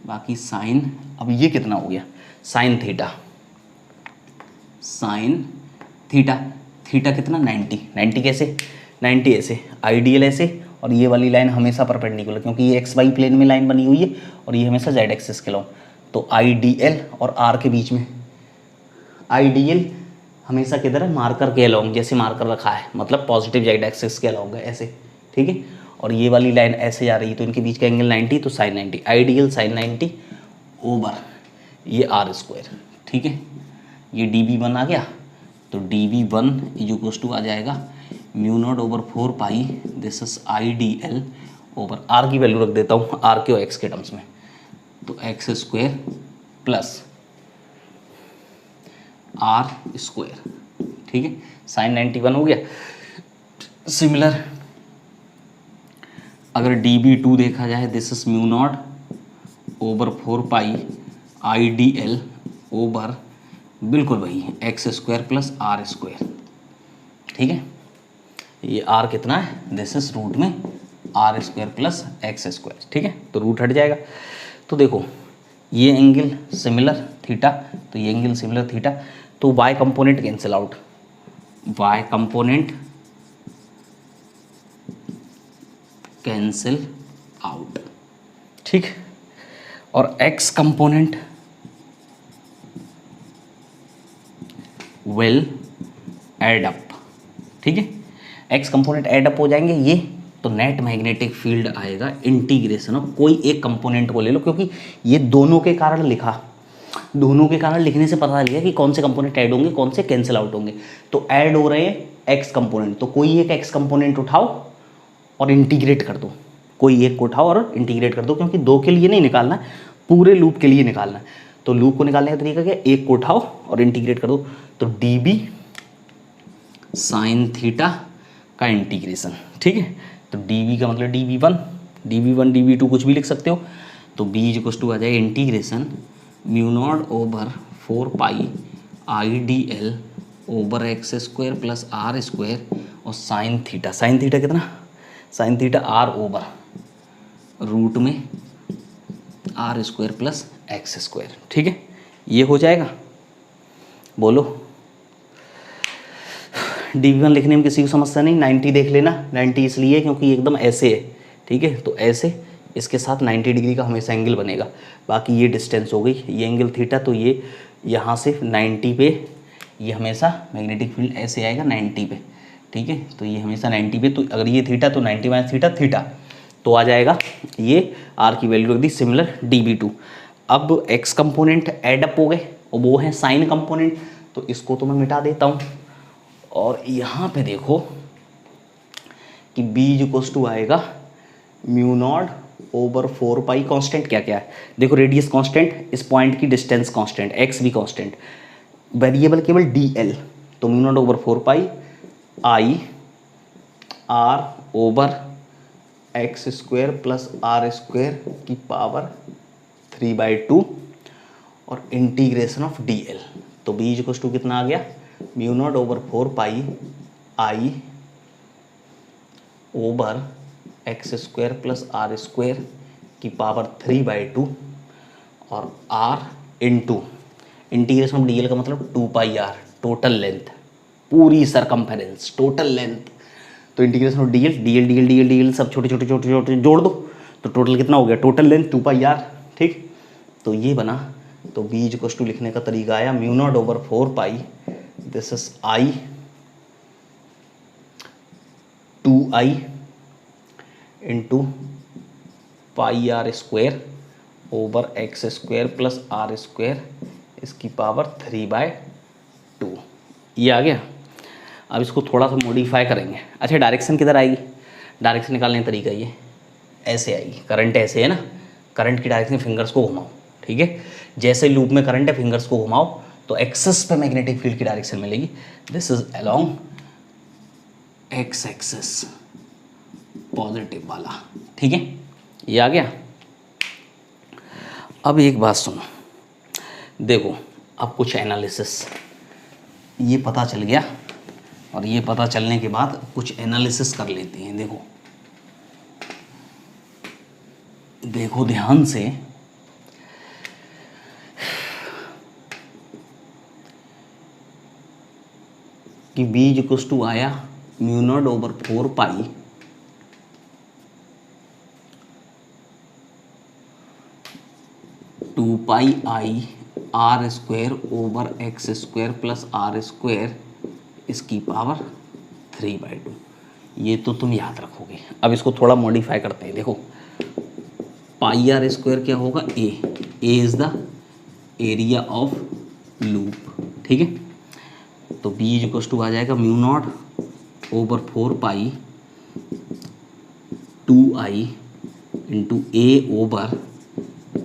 बाकी साइन, अब ये कितना हो गया, साइन थीटा, थीटा कितना, 90 कैसे, 90 ऐसे, आइडियल ऐसे, और ये वाली लाइन हमेशा परपेंडिकुलर, क्योंकि ये XY प्लेन में लाइन बनी हुई है और ये हमेशा Z एक्सिस के लॉन्ग, तो IDL और R के बीच में, आइडियल हमेशा किधर है, मार्कर के अलॉन्ग, जैसे मार्कर रखा है, मतलब पॉजिटिव Z एक्सिस के अलॉन्ग है, ऐसे, ठीक है, और ये वाली लाइन ऐसे जा रही है, तो इनके बीच का एंगल 90, तो साइन 90, आइडियल साइन 90 ओवर ये R², ठीक है, ये DB1 आ गया। तो dv1 इज इक्वल्स टू आ जाएगा mu not over 4 pi this is I D L over R की वैल्यू रख देता हूँ आर के और एक्स के टर्म्स में, तो X square plus R square, ठीक है, साइन 91 हो गया। सिमिलर अगर db2 देखा जाए this is mu not over 4 pi I D L over बिल्कुल वही X square plus R square, ठीक है, ये आर कितना है, दिस इज रूट में R square plus X square, ठीक है, तो रूट हट जाएगा। तो देखो ये एंगल सिमिलर थीटा, तो ये एंगल सिमिलर थीटा, तो Y component cancel out, Y component cancel out, ठीक, और X component will add up, ठीक है, एक्स कंपोनेंट एड अप हो जाएंगे ये, तो नेट मैग्नेटिक फील्ड आएगा इंटीग्रेशन ऑफ कोई एक कंपोनेंट को ले लो, क्योंकि ये दोनों के कारण लिखा, दोनों के कारण लिखने से पता चलेगा कि कौन से कंपोनेंट ऐड होंगे कौन से कैंसिल आउट होंगे। तो ऐड हो रहे हैं एक्स कंपोनेंट, तो कोई एक एक्स कंपोनेंट उठाओ और इंटीग्रेट कर दो, कोई एक को उठाओ और इंटीग्रेट कर दो, क्योंकि दो के लिए नहीं निकालना है, पूरे लूप के लिए निकालना है। तो लूप को निकालने का तरीका क्या, एक को उठाओ और इंटीग्रेट कर दो, तो डी बी साइन थीटा का इंटीग्रेशन, ठीक है, तो डी बी का मतलब D B one, D B one, D B two कुछ भी लिख सकते हो, तो बी इज इक्वल टू आ जाएगा integration mu not over 4 pi I D L over X square plus R square और साइन थीटा, साइन थीटा कितना, sine theta R over root में R square plus X square, ठीक है, ये हो जाएगा। बोलो dv1 लिखने में किसी को समस्या नहीं, 90 देख लेना, 90 इसलिए क्योंकि एकदम ऐसे है, ठीक है, तो ऐसे इसके साथ 90 डिग्री का हमेशा एंगल बनेगा, बाकी ये डिस्टेंस हो गई, ये एंगल थीटा, तो ये यहाँ से 90 पे, ये हमेशा मैग्नेटिक फील्ड ऐसे आएगा 90 पे, ठीक है, तो ये हमेशा 90 पे, तो अगर ये थीटा तो 90 माइनस थीटा थीटा, तो आ जाएगा ये आर की वैल्यू रख दी सिमिलर db2। अब एक्स कंपोनेंट एड अप हो गए और वो है साइन कंपोनेंट, तो इसको तो मैं मिटा देता हूँ, और यहाँ पे देखो कि b इक्वल्स टू आएगा mu not over 4 pi, constant क्या क्या है देखो, रेडियस कांस्टेंट, इस पॉइंट की डिस्टेंस कांस्टेंट, एक्स भी कांस्टेंट, वेरिएबल केवल dl, तो mu not over 4 pi I R over X square plus R square की पावर 3/2 और इंटीग्रेशन ऑफ dl, तो b इक्वल्स टू कितना आ गया, mu not over 4 pi I over X square plus R square की power 3/2 और r into integration of dl का मतलब 2 पाई r, टोटल लेंथ, पूरी सरकमफेरेंस, टोटल लेंथ, तो इंटीग्रेशन ऑफ dl सब छोटे छोटे छोटे छोटे जोड़ दो, तो टोटल कितना हो गया, टोटल लेंथ 2 पाई r, ठीक, तो ये बना, तो b इक्वल्स टू लिखने का तरीका आया mu not over 4 pi this is i 2i into pi R square over X square plus R square इसकी पावर 3/2, ये आ गया। अब इसको थोड़ा सा मॉडिफाई करेंगे। अच्छा, डायरेक्शन किधर आएगी, डायरेक्शन निकालने का तरीका ये ऐसे आएगी, करंट ऐसे है ना, करंट की डायरेक्शन फिंगर्स को घुमाओ, ठीक है, जैसे लूप में करंट है फिंगर्स को घुमाओ तो एक्सेस पे मैग्नेटिक फील्ड की डायरेक्शन मिलेगी, this is along X axis positive वाला, ठीक है, ये आ गया। अब एक बात सुनो, देखो अब कुछ एनालिसिस, ये पता चल गया और ये पता चलने के बाद कुछ एनालिसिस कर लेते हैं। देखो देखो ध्यान से, कि b इक्वल्स टू आया mu not over 4 pi two pi I R square over X square plus R square इसकी पावर 3/2, ये तो तुम याद रखोगे। अब इसको थोड़ा मॉडिफाई करते हैं। देखो पाई आर स्क्वायर क्या होगा, A is the area of loop, ठीक है, तो बी इज इक्वल टू आ जाएगा mu not over 4 pi 2i into A over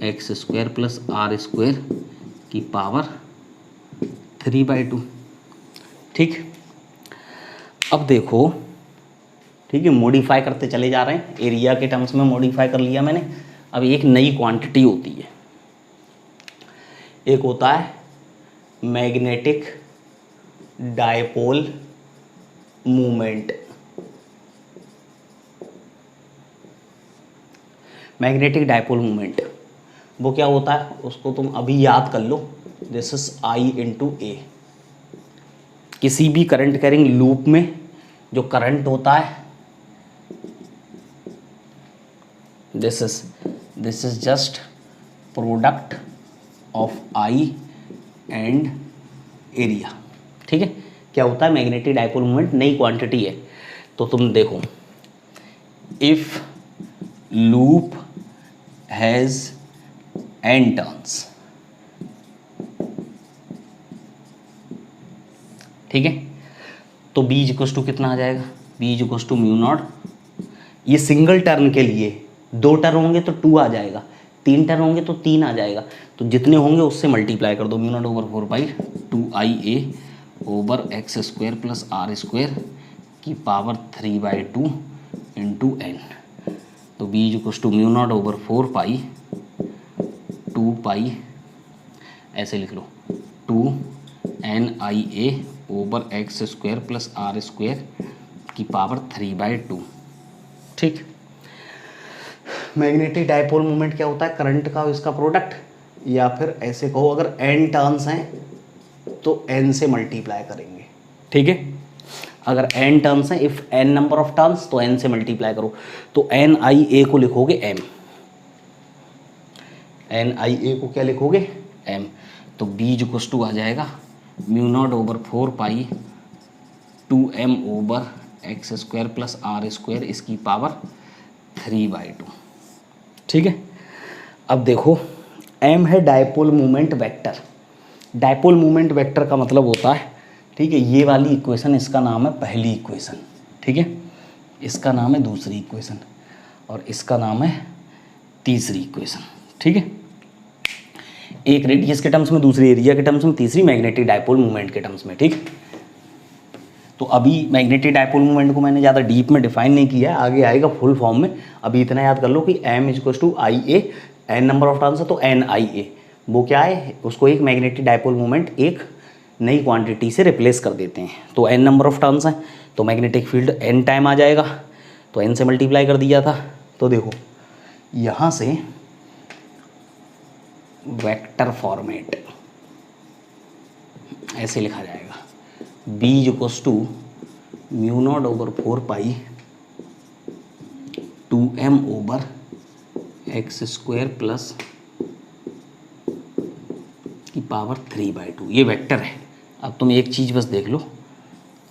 X square plus R square की पावर 3/2। ठीक, अब देखो, ठीक है, मॉडिफाई करते चले जा रहे हैं, एरिया के टर्म्स में मॉडिफाई कर लिया मैंने। अब एक नई क्वांटिटी होती है, एक होता है magnetic dipole movement. Magnetic dipole movement वो क्या होता है, उसको तुम अभी याद कर लो। दिस इज आई इंटू ए। किसी भी करंट कैरिंग लूप में जो करंट होता है, this is just product of I and area. ठीक है, क्या होता है मैग्नेटिक डायपोल मूवमेंट, नई क्वांटिटी है। तो तुम देखो, if loop has n turns, ठीक है, तो b इज इक्वल टू कितना आ जाएगा, b is equal to mu naught. ये सिंगल टर्न के लिए 2 टर्न होंगे तो 2 आ जाएगा, 3 टर्न होंगे तो 3 आ जाएगा, तो जितने होंगे उससे मल्टीप्लाई कर दो। Mu not over 4 pi 2ia over X square plus R square की पावर 3/2 इंटू एन। तो b is equal to mu not over 4 pi 2 pi, ऐसे लिख लो, 2NIA over X square plus R square की power 3/2। ठीक, magnetic dipole movement क्या होता है, करंट का इसका प्रोडक्ट, या फिर ऐसे कहो अगर n टर्न्स हैं तो n से मल्टीप्लाई करेंगे। ठीक है, अगर n टर्न्स हैं, if n number of turns तो n से मल्टीप्लाई करो, तो NIA को लिखोगे m, NIA को क्या लिखोगे m। तो b इज इक्वल टू आ जाएगा mu not over 4 pi 2m over X square plus R square इसकी पावर 3/2। ठीक है, अब देखो m है dipole movement vector. Dipole movement vector का मतलब होता है, ठीक है, ये वाली इक्वेशन, इसका नाम है पहली इक्वेशन, ठीक है, इसका नाम है दूसरी इक्वेशन, और इसका नाम है तीसरी इक्वेशन। ठीक है, एक रेडियस के टर्म्स में, दूसरी एरिया के टर्म्स में, तीसरी मैग्नेटिक डायपोल मूवमेंट के टर्म्स में। ठीक, तो अभी मैग्नेटिक डायपोल मूवमेंट को मैंने ज़्यादा डीप में डिफाइन नहीं किया है, आगे आएगा फुल फॉर्म में। अभी इतना याद कर लो कि m is equal to I A, N number of turns है तो NIA, वो क्या है, उसको एक मैग्नेटिक डायपोल मूवमेंट एक नई क्वांटिटी से रिप्लेस कर देते हैं। तो n नंबर ऑफ टर्न्स हैं तो मैग्नेटिक फील्ड n टाइम आ जाएगा, तो n से मल्टीप्लाई कर दिया था। तो देखो यहाँ से वेक्टर फॉर्मेट ऐसे लिखा जाएगा, b is equals to mu not over 4 pi 2m over X square plus की पावर 3/2। ये वेक्टर है। अब तुम एक चीज़ बस देख लो,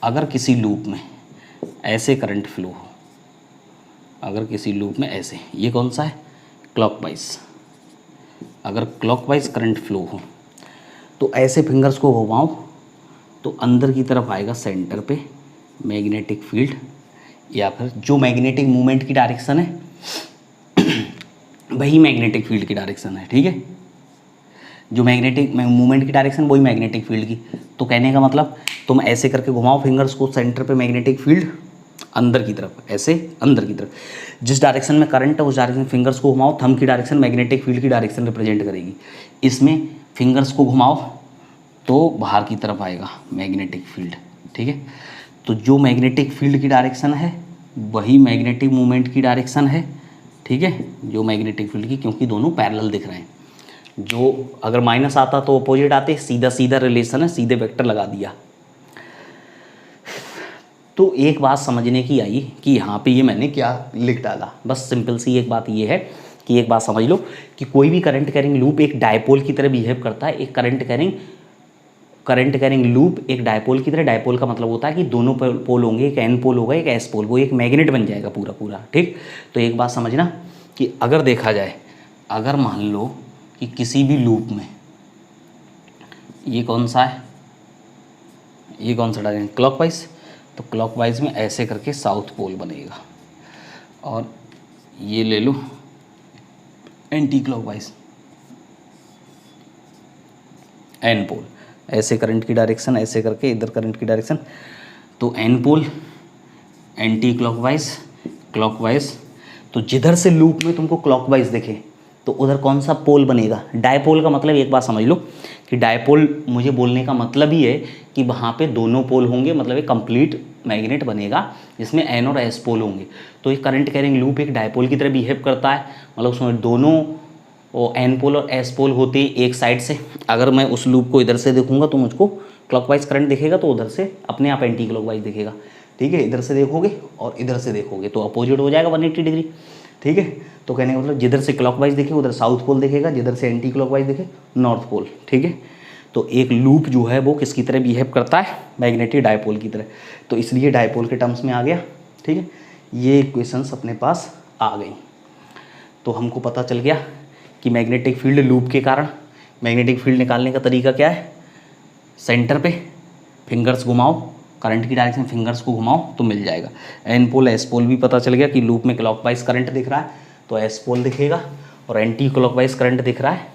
अगर किसी लूप में ऐसे करंट फ्लो हो, अगर किसी लूप में ऐसे, ये कौन सा है, क्लॉकवाइज, अगर क्लॉकवाइज करंट फ्लो हो तो ऐसे फिंगर्स को घुमाओ तो अंदर की तरफ आएगा सेंटर पे मैग्नेटिक फील्ड, या फिर जो मैग्नेटिक मूवमेंट की डायरेक्शन है वही मैग्नेटिक फील्ड की डायरेक्शन है। ठीक है, जो मैग्नेटिक मूवमेंट की डायरेक्शन वही मैग्नेटिक फील्ड की। तो कहने का मतलब तुम ऐसे करके घुमाओ फिंगर्स को सेंटर पे, मैग्नेटिक फील्ड अंदर की तरफ, ऐसे अंदर की तरफ, जिस डायरेक्शन में करंट है उस डायरेक्शन में फिंगर्स को घुमाओ, थंब की डायरेक्शन मैग्नेटिक फील्ड की डायरेक्शन रिप्रेजेंट करेगी। इसमें फिंगर्स को घुमाओ तो बाहर की तरफ आएगा मैग्नेटिक फील्ड। ठीक है, तो जो मैग्नेटिक फील्ड की डायरेक्शन है वही मैग्नेटिक मूवमेंट की डायरेक्शन है। ठीक है, जो मैग्नेटिक फील्ड की, क्योंकि दोनों पैरेलल दिख रहे हैं, जो अगर माइनस आता तो अपोजिट आते, सीधा सीधा रिलेशन है, सीधे वेक्टर लगा दिया। तो एक बात समझने की आई कि यहाँ पे ये मैंने क्या लिख डाला, बस सिंपल सी एक बात ये है कि एक बात समझ लो कि कोई भी करंट कैरिंग लूप एक डायपोल की तरह बिहेव करता है। एक करंट कैरिंग लूप एक डायपोल की तरह, डायपोल का मतलब होता है कि दोनों पोल होंगे, एक एन पोल होगा, एक एस पोल, वो एक मैग्नेट बन जाएगा पूरा पूरा। ठीक, तो एक बात समझना कि अगर देखा जाए, अगर मान लो कि किसी भी लूप में, ये कौन सा है, ये कौन सा डायरेक्शन, क्लॉकवाइज, तो क्लॉकवाइज में ऐसे करके साउथ पोल बनेगा। और ये ले लो एंटी क्लॉकवाइज, एन पोल, ऐसे करंट की डायरेक्शन, ऐसे करके इधर करंट की डायरेक्शन, तो N pole, anti clockwise, clockwise. तो जिधर से लूप में तुमको क्लॉकवाइज दिखे तो उधर कौन सा पोल बनेगा, डायपोल का मतलब एक बात समझ लो कि डायपोल मुझे बोलने का मतलब ही है कि वहाँ पे दोनों पोल होंगे, मतलब एक कंप्लीट मैग्नेट बनेगा जिसमें एन और एस पोल होंगे। तो ये करंट कैरिंग लूप एक डायपोल की तरह बिहेव करता है, मतलब उसमें दोनों वो एन पोल और एस पोल होते हैं एक साइड से। अगर मैं उस लूप को इधर से देखूंगा तो मुझको क्लॉकवाइज करंट दिखेगा, तो उधर से अपने आप एंटी क्लॉकवाइज दिखेगा, ठीक है। इधर से देखोगे और इधर से देखोगे तो अपोजिट हो जाएगा 180 डिग्री, ठीक है। तो कहने का मतलब जिधर से क्लॉकवाइज दिखे उधर साउथ पोल दिखेगा, जिधर से एंटी क्लॉकवाइज दिखे नॉर्थ पोल, ठीक है। तो एक लूप जो है वो किसकी तरह बिहेव करता है, मैग्नेटिक डायपोल की तरह, तो इसलिए डायपोल के टर्म्स में आ गया, ठीक है। ये इक्वेशंस अपने पास आ गई। तो हमको पता चल गया कि मैग्नेटिक फील्ड लूप के कारण, मैग्नेटिक फील्ड निकालने का तरीका क्या है, सेंटर पे फिंगर्स घुमाओ, करंट की डायरेक्शन फिंगर्स को घुमाओ तो मिल जाएगा। एन पोल एस पोल भी पता चल गया कि लूप में क्लॉकवाइज करंट दिख रहा है तो एस पोल दिखेगा, और एंटी क्लॉकवाइज करंट दिख रहा है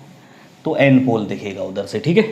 तो एन पोल दिखेगा उधर से, ठीक है।